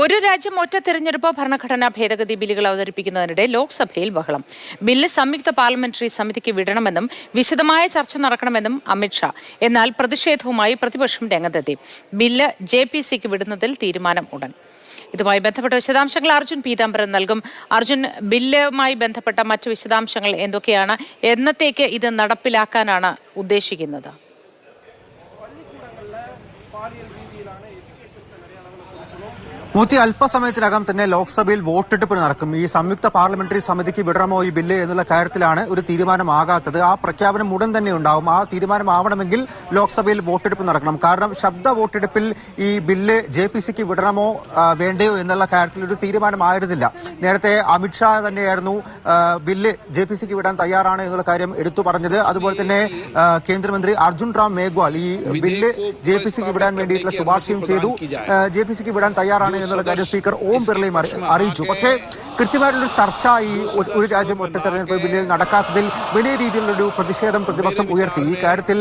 ഒരു രാജ്യം ഒറ്റ തെരഞ്ഞെടുപ്പ് ഭരണഘടനാ ഭേദഗതി ബില്ലുകൾ അവതരിപ്പിക്കുന്നതിനിടെ ലോക്സഭയിൽ ബഹളം. ബില്ല് സംയുക്ത പാർലമെന്ററി സമിതിക്ക് വിടണമെന്നും വിശദമായ ചർച്ച നടക്കണമെന്നും അമിത്ഷാ. എന്നാൽ പ്രതിഷേധവുമായി പ്രതിപക്ഷം രംഗത്തെത്തി. ബില്ല് JPCക്ക് വിടുന്നതിൽ തീരുമാനം ഉടൻ. ഇതുമായി ബന്ധപ്പെട്ട വിശദാംശങ്ങൾ അർജുൻ പീതാംബരൻ നൽകും. അർജുൻ, ബില്ലുമായി ബന്ധപ്പെട്ട മറ്റു വിശദാംശങ്ങൾ എന്തൊക്കെയാണ്? എന്നത്തേക്ക് ഇത് നടപ്പിലാക്കാനാണ് ഉദ്ദേശിക്കുന്നത്? മൂത്തി അല്പസമയത്തിനകം തന്നെ ലോക്സഭയിൽ വോട്ടെടുപ്പ് നടക്കും. ഈ സംയുക്ത പാർലമെന്ററി സമിതിക്ക് വിടണമോ ഈ ബില്ല് എന്നുള്ള കാര്യത്തിലാണ് ഒരു തീരുമാനമാകാത്തത്. ആ പ്രഖ്യാപനം ഉടൻ തന്നെ ഉണ്ടാവും. ആ തീരുമാനമാവണമെങ്കിൽ ലോക്സഭയിൽ വോട്ടെടുപ്പ് നടക്കണം. കാരണം ശബ്ദ വോട്ടെടുപ്പിൽ ഈ ബില്ല് JPCക്ക് വിടണമോ വേണ്ടയോ എന്നുള്ള കാര്യത്തിൽ ഒരു തീരുമാനമായിരുന്നില്ല. നേരത്തെ അമിത്ഷാ തന്നെയായിരുന്നു ബില്ല് JPCക്ക് വിടാൻ തയ്യാറാണ് എന്നുള്ള കാര്യം എടുത്തു പറഞ്ഞത്. അതുപോലെ തന്നെ കേന്ദ്രമന്ത്രി അർജുൻ റാം മേഘ്വാൾ ഈ ബില്ല് JPCക്ക് വിടാൻ വേണ്ടിയിട്ടുള്ള ശുപാർശയും ചെയ്തു. JPCക്ക് വിടാൻ തയ്യാറാണ് എന്നുള്ള കാര്യം സ്പീക്കർ ഓം ബിർളയും അറിയിച്ചു. പക്ഷേ കൃത്യമായിട്ടുള്ളൊരു ചർച്ച ഈ ഒരു രാജ്യം ഒറ്റ തെരഞ്ഞെടുപ്പ് ബില്ലിൽ നടക്കാത്തതിൽ വലിയ രീതിയിലുള്ളൊരു പ്രതിഷേധം പ്രതിപക്ഷം ഉയർത്തി. ഈ കാര്യത്തിൽ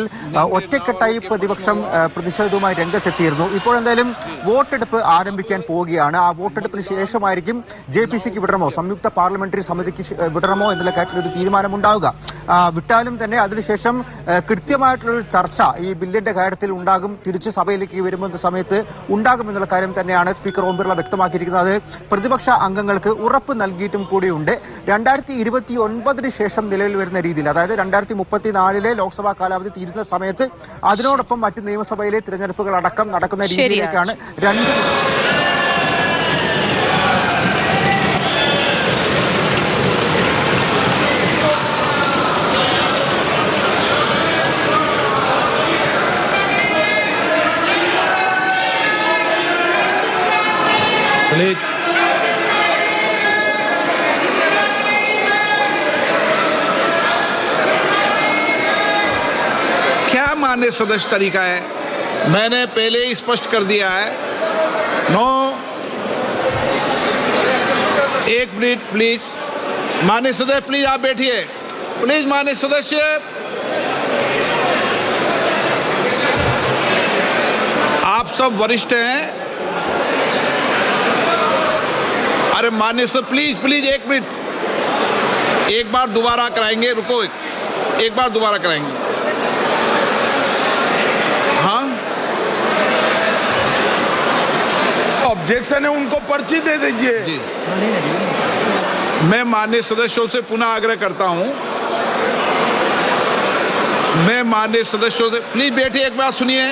ഒറ്റക്കെട്ടായി പ്രതിപക്ഷം പ്രതിഷേധവുമായി രംഗത്തെത്തിയിരുന്നു. ഇപ്പോൾ എന്തായാലും വോട്ടെടുപ്പ് ആരംഭിക്കാൻ പോവുകയാണ്. ആ വോട്ടെടുപ്പിന് ശേഷമായിരിക്കും JPCക്ക് വിടണമോ സംയുക്ത പാർലമെന്ററി സമിതിക്ക് വിടണമോ എന്നുള്ള കാര്യത്തിൽ ഒരു തീരുമാനമുണ്ടാവുക. വിട്ടാലും തന്നെ അതിനുശേഷം കൃത്യമായിട്ടുള്ളൊരു ചർച്ച ഈ ബില്ലിന്റെ കാര്യത്തിൽ ഉണ്ടാകും. തിരിച്ച് സഭയിലേക്ക് വരുന്ന സമയത്ത് ഉണ്ടാകുമെന്നുള്ള കാര്യം തന്നെയാണ് സ്പീക്കർ ഓം ബിർള വ്യക്തമാക്കിയിരിക്കുന്നത്. പ്രതിപക്ഷ അംഗങ്ങൾക്ക് ഉറപ്പ് നൽകിയിട്ടും കൂടിയുണ്ട്. 2029 ശേഷം നിലവിൽ വരുന്ന രീതിയിൽ, അതായത് 2034 ലോക്സഭാ കാലാവധി തീരുന്ന സമയത്ത് അതിനോടൊപ്പം മറ്റ് നിയമസഭയിലെ തിരഞ്ഞെടുപ്പുകൾ അടക്കം നടക്കുന്ന രീതിയിലേക്കാണ് രണ്ട് क्या मान्य सदस्य तरीका है? मैंने पहले ही स्पष्ट कर दिया है. नो, एक मिनट प्लीज. मान्य सदस्य प्लीज आप बैठिए. प्लीज मान्य सदस्य, आप सब वरिष्ठ हैं. अरे मान्य सर प्लीज प्लीज एक मिनट. एक बार दोबारा कराएंगे. रुको, एक बार दोबारा कराएंगे. हाँ, ऑब्जेक्शन है, उनको पर्ची दे दीजिए. मैं माननीय सदस्यों से पुनः आग्रह करता हूं. मैं माननीय सदस्यों से प्लीज बैठिए, एक बार सुनिए.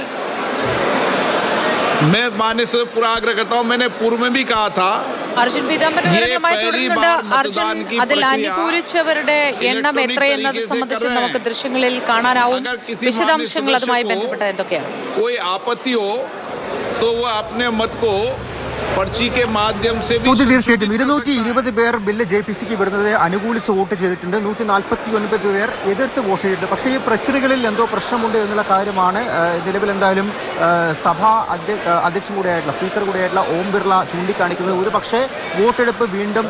मैं माननीय से पूरा आग्रह करता हूं. मैंने पूर्व में भी कहा था. അർജുൻ പീതാംബരൻ അർജുൻ, അതിൽ അനുകൂലിച്ചവരുടെ എണ്ണം എത്രയെന്നത് സംബന്ധിച്ച് നമുക്ക് ദൃശ്യങ്ങളിൽ കാണാനാവും. വിശദാംശങ്ങൾ അതുമായി ബന്ധപ്പെട്ട എന്തൊക്കെയാണ്? कोई आपत्ति हो तो वो अपने मत को पर्ची के माध्यम से भी. തീർച്ചയായിട്ടും 220 പേർ ബില്ല് JPCക്ക് വിടുന്നത് അനുകൂലിച്ച് വോട്ട് ചെയ്തിട്ടുണ്ട്. 149 പേർ എതിർത്ത് വോട്ട് ചെയ്തിട്ടുണ്ട്. പക്ഷേ ഈ പ്രക്രിയകളിൽ എന്തോ പ്രശ്നമുണ്ട് എന്നുള്ള കാര്യമാണ് നിലവിൽ എന്തായാലും സഭാ അധ്യക്ഷൻ കൂടെയായിട്ടുള്ള സ്പീക്കർ കൂടെയായിട്ടുള്ള ഓം ബിർള ചൂണ്ടിക്കാണിക്കുന്നത്. ഒരു പക്ഷേ വോട്ടെടുപ്പ് വീണ്ടും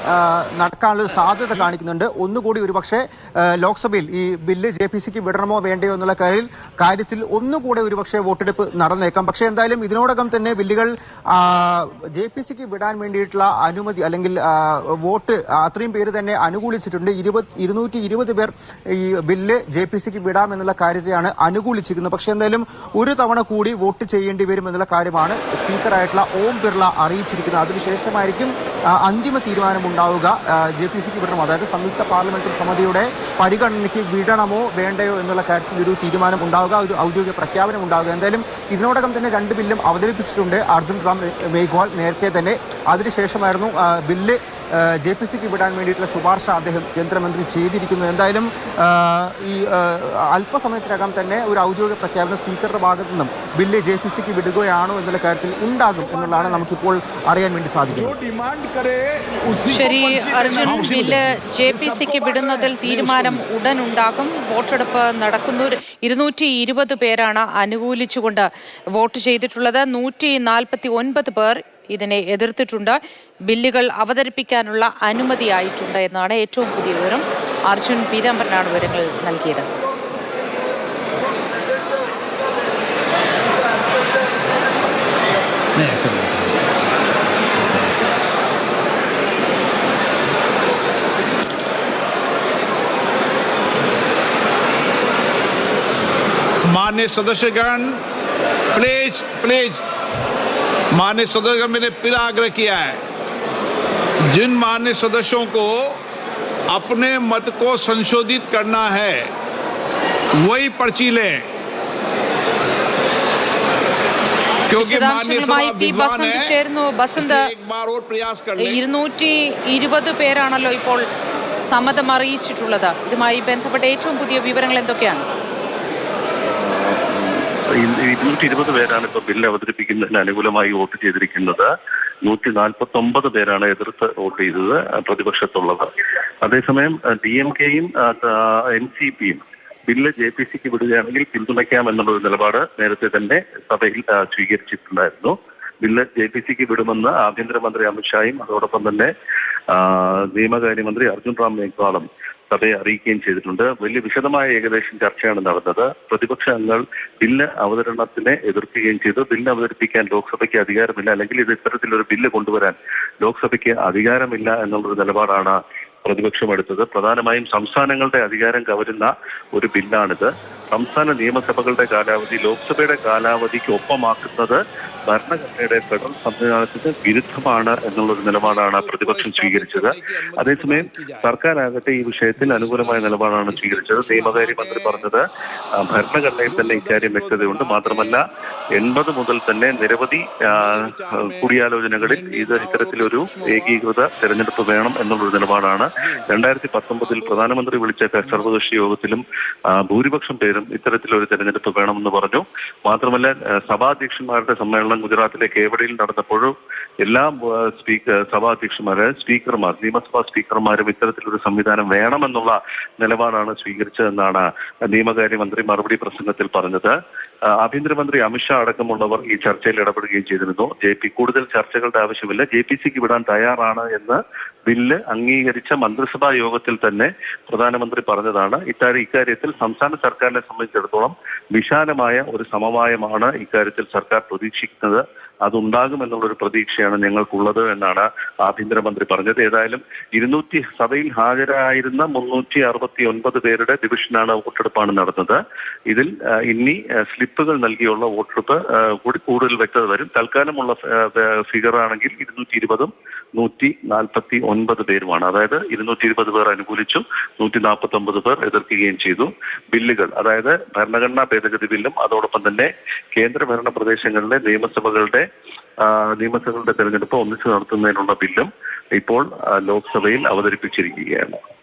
നടക്കാനുള്ള സാധ്യത കാണിക്കുന്നുണ്ട്. ഒന്നുകൂടി ഒരു പക്ഷേ ലോക്സഭയിൽ ഈ ബില്ല് JPCക്ക് വിടണമോ വേണ്ടയോ എന്നുള്ള കാര്യത്തിൽ ഒന്നുകൂടെ ഒരു പക്ഷേ വോട്ടെടുപ്പ് നടന്നേക്കാം. പക്ഷേ എന്തായാലും ഇതിനോടകം തന്നെ ബില്ലുകൾ JPCക്ക് വിടാൻ വേണ്ടിയിട്ടുള്ള അനുമതി അല്ലെങ്കിൽ വോട്ട് അത്രയും പേര് തന്നെ അനുകൂലിച്ചിട്ടുണ്ട്. 220 പേർ ഈ ബില്ല് JPCക്ക് വിടാമെന്നുള്ള കാര്യത്തെയാണ് അനുകൂലിച്ചിരിക്കുന്നത്. പക്ഷേ എന്തായാലും ഒരു തവണ കൂടി വോട്ട് ചെയ്യേണ്ടി വരും എന്നുള്ള കാര്യമാണ് സ്പീക്കറായിട്ടുള്ള ഓം ബിർള അറിയിച്ചിരിക്കുന്നത്. അതിനുശേഷമായിരിക്കും അന്തിമ തീരുമാനമുണ്ടാവുക. JPCക്ക് വിടണമോ, അതായത് സംയുക്ത പാർലമെന്ററി സമിതിയുടെ പരിഗണനയ്ക്ക് വിടണമോ വേണ്ടയോ എന്നുള്ള കാര്യത്തിൽ ഒരു തീരുമാനം ഉണ്ടാവുക, ഒരു ഔദ്യോഗിക പ്രഖ്യാപനം ഉണ്ടാവുക. എന്തായാലും ഇതിനോടകം തന്നെ 2 ബില്ലും അവതരിപ്പിച്ചിട്ടുണ്ട് അർജുൻ റാം മേഘ്വാൾ നേരത്തെ തന്നെ. അതിനുശേഷമായിരുന്നു ബില്ല് JPCക്ക് വിടാൻ വേണ്ടിയിട്ടുള്ള ശുപാർശ അദ്ദേഹം കേന്ദ്രമന്ത്രി ചെയ്തിരിക്കുന്നു. എന്തായാലും ഈ അല്പസമയത്തിനകം തന്നെ ഒരു ഔദ്യോഗിക പ്രഖ്യാപനം സ്പീക്കറുടെ ഭാഗത്തു നിന്നും ബില്ല് JPCക്ക് വിടുകയാണോ എന്നുള്ള കാര്യത്തിൽ ഉണ്ടാകും എന്നുള്ളതാണ് നമുക്കിപ്പോൾ അറിയാൻ വേണ്ടി സാധിക്കുന്നത്. ശരി അർജുൻ, ബില്ല് JPCക്ക് വിടുന്നതിൽ തീരുമാനം ഉടൻ ഉണ്ടാകും. വോട്ടെടുപ്പ് നടക്കുന്നു. 220 പേരാണ് അനുകൂലിച്ചുകൊണ്ട് വോട്ട് ചെയ്തിട്ടുള്ളത്. 149 പേർ ഇതിനെ എതിർത്തിട്ടുണ്ട്. ബില്ലുകൾ അവതരിപ്പിക്കാനുള്ള അനുമതിയായിട്ടുണ്ട് എന്നാണ് ഏറ്റവും പുതിയ വിവരം. അർജുൻ പീതാംബരനാണ് വിവരങ്ങൾ നൽകിയത്. नहीं ऐसा नहीं था। माननीय सदस्यगण प्लीज प्लीज माननीय सदस्यगण मैंने फिर आग्रह किया है, जिन माननीय सदस्यों को अपने मत को संशोधित करना है वही पर्ची लें, क्योंकि माननीय सभा विद्वान है। बसंत एक बार और प्रयास कर लें। 220 പേരാണല്ലോ ഇപ്പോൾ സമ്മതം അറിയിച്ചിട്ടുള്ളത്. ഇതുമായി ബന്ധപ്പെട്ട ഏറ്റവും പുതിയ വിവരങ്ങൾ എന്തൊക്കെയാണ്? 220 പേരാണ് ഇപ്പോൾ ബില്ല് അവതരിപ്പിക്കുന്നതിന് അനുകൂലമായി വോട്ട് ചെയ്തിരിക്കുന്നത്. 149 പേരാണ് എതിർത്ത് വോട്ട് ചെയ്തത്, പ്രതിപക്ഷത്തുള്ളത്. അതേസമയം DMKയും NCPയും ബില്ല് JPCക്ക് വിടുകയാണെങ്കിൽ പിന്തുണയ്ക്കാം എന്നുള്ളൊരു നിലപാട് നേരത്തെ തന്നെ സഭയിൽ സ്വീകരിച്ചിട്ടുണ്ടായിരുന്നു. ബില്ല് JPCക്ക് വിടുമെന്ന് ആഭ്യന്തരമന്ത്രി അമിത്ഷായും അതോടൊപ്പം തന്നെ നിയമകാര്യമന്ത്രി അർജുൻ റാം മേഘ്വാളും സഭയെ അറിയിക്കുകയും ചെയ്തിട്ടുണ്ട്. വലിയ വിശദമായ ഏകദേശം ചർച്ചയാണ് നടന്നത്. പ്രതിപക്ഷ അംഗങ്ങൾ ബില്ല് അവതരണത്തിനെ എതിർക്കുകയും ചെയ്തു. ബില്ല് അവതരിപ്പിക്കാൻ ലോക്സഭയ്ക്ക് അധികാരമില്ല, അല്ലെങ്കിൽ ഇത് ഇത്തരത്തിലൊരു ബില്ല് കൊണ്ടുവരാൻ ലോക്സഭയ്ക്ക് അധികാരമില്ല എന്നുള്ളൊരു നിലപാടാണ് പ്രതിപക്ഷം എടുത്തത്. പ്രധാനമായും സംസ്ഥാനങ്ങളുടെ അധികാരം കവരുന്ന ഒരു ബില്ലാണിത്. സംസ്ഥാന നിയമസഭകളുടെ കാലാവധി ലോക്സഭയുടെ കാലാവധിക്ക് ഒപ്പമാക്കുന്നത് ഭരണഘടനയുടെ ഫെഡറൽ സംവിധാനത്തിന് വിരുദ്ധമാണ് എന്നുള്ളൊരു നിലപാടാണ് പ്രതിപക്ഷം സ്വീകരിച്ചത്. അതേസമയം സർക്കാരാകട്ടെ ഈ വിഷയത്തിൽ അനുകൂലമായ നിലപാടാണ് സ്വീകരിച്ചത്. നിയമകാര്യമന്ത്രി പറഞ്ഞത് ഭരണഘടനയിൽ തന്നെ ഇക്കാര്യം വ്യക്തതയുണ്ട്. മാത്രമല്ല 80 മുതൽ തന്നെ നിരവധി കൂടിയാലോചനകളിൽ ഇത്തരത്തിലൊരു ഏകീകൃത തെരഞ്ഞെടുപ്പ് വേണം എന്നുള്ളൊരു നിലപാടാണ്. 2019 പ്രധാനമന്ത്രി വിളിച്ച സർവകക്ഷി യോഗത്തിലും ഭൂരിപക്ഷം പേരും ഇത്തരത്തിലൊരു തെരഞ്ഞെടുപ്പ് വേണമെന്ന് പറഞ്ഞു. മാത്രമല്ല സഭാധ്യക്ഷന്മാരുടെ സമ്മേളനം ഗുജറാത്തിലെ കേവഡിയിൽ നടന്നപ്പോഴും എല്ലാ സ്പീക്കർമാർ നിയമസഭാ സ്പീക്കർമാരും ഇത്തരത്തിലൊരു സംവിധാനം വേണമെന്നുള്ള നിലപാടാണ് സ്വീകരിച്ചതെന്നാണ് നിയമകാര്യമന്ത്രി മറുപടി പ്രസംഗത്തിൽ പറഞ്ഞത്. ആഭ്യന്തരമന്ത്രി അമിത്ഷാ അടക്കമുള്ളവർ ഈ ചർച്ചയിൽ ഇടപെടുകയും ചെയ്തിരുന്നു. കൂടുതൽ ചർച്ചകളുടെ ആവശ്യമില്ല, JPCക്ക് വിടാൻ തയ്യാറാണ് എന്ന് ബില്ല് അംഗീകരിച്ച മന്ത്രിസഭാ യോഗത്തിൽ തന്നെ പ്രധാനമന്ത്രി പറഞ്ഞതാണ്. ഇക്കാര്യത്തിൽ സംസ്ഥാന സർക്കാരിനെ സംബന്ധിച്ചിടത്തോളം വിശാലമായ ഒരു സമവായമാണ് ഇക്കാര്യത്തിൽ സർക്കാർ പ്രതീക്ഷിക്കുന്നത്. അതുണ്ടാകുമെന്നുള്ളൊരു പ്രതീക്ഷയാണ് ഞങ്ങൾക്കുള്ളത് എന്നാണ് ആഭ്യന്തരമന്ത്രി പറഞ്ഞത്. ഏതായാലും സഭയിൽ ഹാജരായിരുന്ന 369 പേരുടെ ഡിവിഷനാണ് വോട്ടെടുപ്പാണ് നടന്നത്. ഇതിൽ ഇനി സ്ലിപ്പുകൾ നൽകിയുള്ള വോട്ടെടുപ്പ് കൂടുതൽ വ്യക്തത വരും. തൽക്കാലമുള്ള ഫിഗർ ആണെങ്കിൽ 220ഉം 149 പേരുമാണ്. അതായത് 220 പേർ അനുകൂലിച്ചു, 149 പേർ എതിർക്കുകയും ചെയ്തു. ബില്ലുകൾ, അതായത് ഭരണഘടനാ ഭേദഗതി ബില്ലും അതോടൊപ്പം തന്നെ കേന്ദ്രഭരണ പ്രദേശങ്ങളിലെ നിയമസഭകളുടെ തെരഞ്ഞെടുപ്പ് ഒന്നിച്ചു നടത്തുന്നതിനുള്ള ബില്ലും ഇപ്പോൾ ലോക്സഭയിൽ അവതരിപ്പിച്ചിരിക്കുകയാണ്.